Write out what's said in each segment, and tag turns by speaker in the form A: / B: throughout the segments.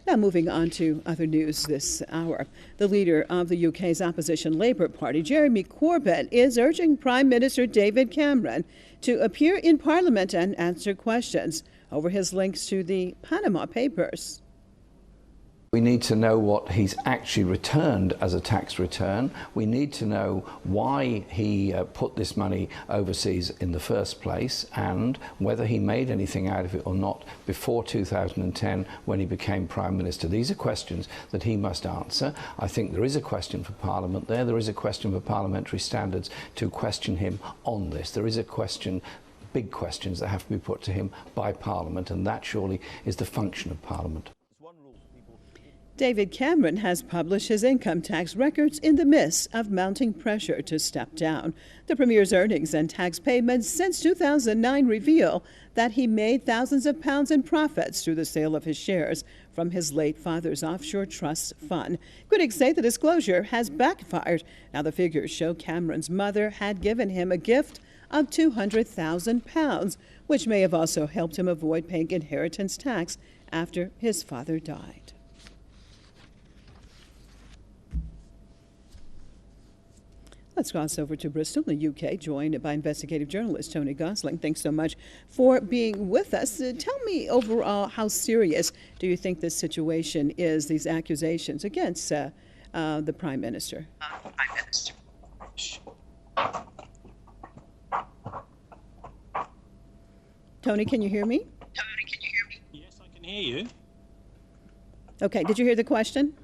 A: Now, moving on to other news this hour. The leader of the UK's opposition Labour Party, Jeremy Corbyn, is urging Prime Minister David Cameron to appear in Parliament and answer questions over his links to the Panama Papers.
B: We need to know what he's actually returned as a tax return. We need to know why he put this money overseas in the first place and whether he made anything out of it or not before 2010 when he became Prime Minister. These are questions that he must answer. I think there is a question for Parliament there. There is a question for parliamentary standards to question him on this. There is a question, big questions that have to be put to him by Parliament, and that surely is the function of Parliament.
A: David Cameron has published his income tax records in the midst of mounting pressure to step down. The Premier's earnings and tax payments since 2009 reveal that he made thousands of pounds in profits through the sale of his shares from his late father's offshore trust fund. Critics say the disclosure has backfired. Now the figures show Cameron's mother had given him a gift of £200,000, which may have also helped him avoid paying inheritance tax after his father died. Let's cross over to Bristol, the UK, joined by investigative journalist Tony Gosling. Thanks so much for being with us. Tell me overall, how serious do you think this situation is, these accusations against the Prime Minister? Tony, can you hear me?
C: Yes, I can hear you.
A: Okay, did you hear the question?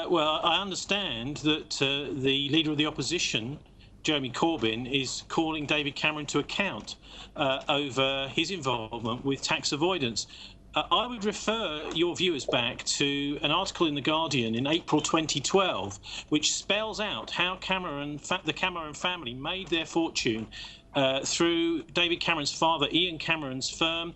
C: Well, I understand that the Leader of the Opposition, Jeremy Corbyn, is calling David Cameron to account over his involvement with tax avoidance. I would refer your viewers back to an article in The Guardian in April 2012, which spells out how the Cameron family made their fortune through David Cameron's father, Ian Cameron's firm,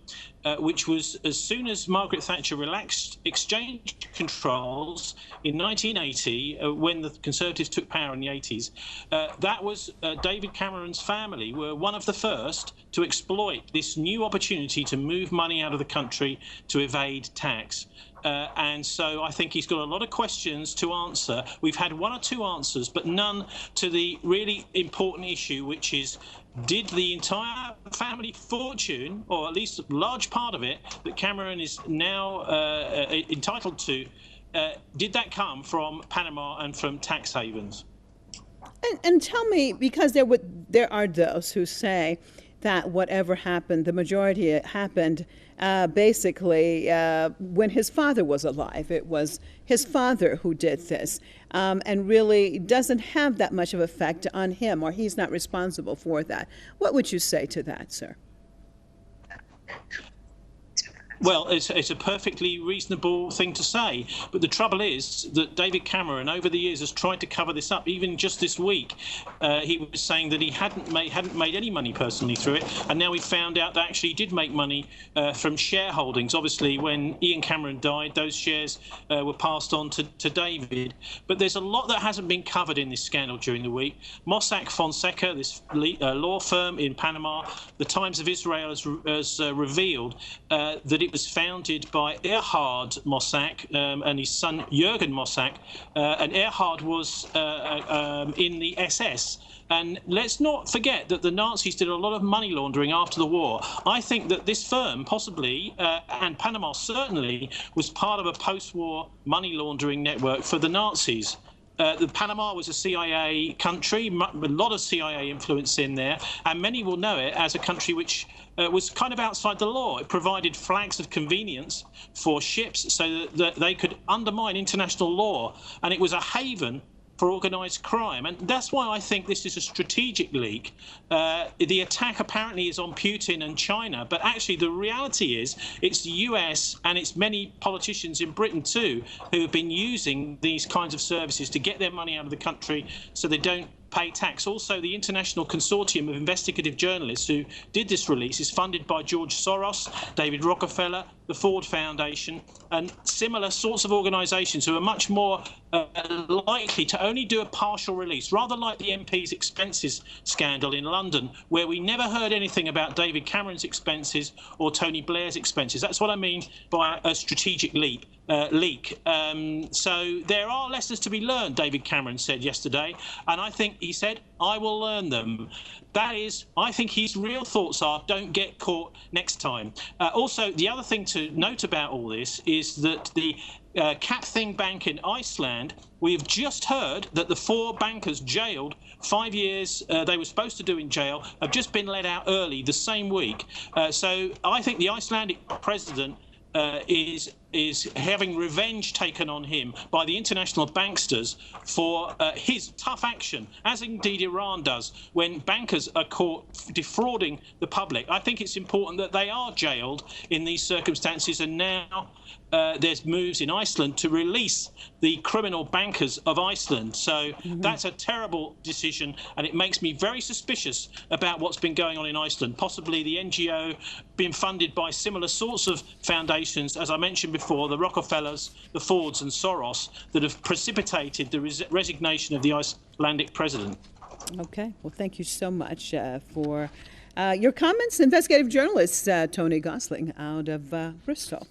C: which was as soon as Margaret Thatcher relaxed exchange controls in 1980, when the Conservatives took power in the 80s. That was David Cameron's family were one of the first to exploit this new opportunity to move money out of the country to evade tax. And so I think he's got a lot of questions to answer. We've had one or two answers, but none to the really important issue, which is, did the entire family fortune, or at least a large part of it, that Cameron is now entitled to, did that come from Panama and from tax havens?
A: And tell me, because there are those who say that whatever happened, the majority happened basically when his father was alive. It was his father who did this, and really doesn't have that much of effect on him, or he's not responsible for that. What would you say to that, sir?
C: Well, it's a perfectly reasonable thing to say, but the trouble is that David Cameron, over the years, has tried to cover this up. Even just this week, he was saying that he hadn't made any money personally through it, and now we found out that actually he did make money from shareholdings. Obviously, when Ian Cameron died, those shares were passed on to David. But there's a lot that hasn't been covered in this scandal during the week. Mossack Fonseca, this law firm in Panama, the Times of Israel has revealed that it was founded by Erhard Mossack and his son Jürgen Mossack, and Erhard was in the SS. And let's not forget that the Nazis did a lot of money laundering after the war. I think that this firm possibly, and Panama certainly, was part of a post-war money laundering network for the Nazis. The Panama was a CIA country, a lot of CIA influence in there, and many will know it as a country which was kind of outside the law. It provided flags of convenience for ships so that they could undermine international law, and it was a haven for organised crime. And that's why I think this is a strategic leak. The attack apparently is on Putin and China, but actually the reality is it's the US and it's many politicians in Britain too who have been using these kinds of services to get their money out of the country so they don't pay tax. Also, the International Consortium of Investigative Journalists who did this release is funded by George Soros, David Rockefeller, the Ford Foundation, and similar sorts of organisations who are much more likely to only do a partial release, rather like the MP's expenses scandal in London, where we never heard anything about David Cameron's expenses or Tony Blair's expenses. That's what I mean by a strategic leak. So there are lessons to be learned, David Cameron said yesterday, and I think he said, I will learn them. That is, I think his real thoughts are, don't get caught next time. Also, the other thing to note about all this is that the Kaupthing Bank in Iceland, we've just heard that the 4 bankers jailed 5 years they were supposed to do in jail have just been let out early the same week. So I think the Icelandic president is having revenge taken on him by the international banksters for his tough action, as indeed Iran does, when bankers are caught defrauding the public. I think it's important that they are jailed in these circumstances, and now there's moves in Iceland to release the criminal bankers of Iceland. So that's a terrible decision, and it makes me very suspicious about what's been going on in Iceland. Possibly the NGO being funded by similar sorts of foundations, as I mentioned before, the Rockefellers, the Fords and Soros, that have precipitated the resignation of the Icelandic president.
A: Okay. Well, thank you so much for your comments. Investigative journalist Tony Gosling out of Bristol.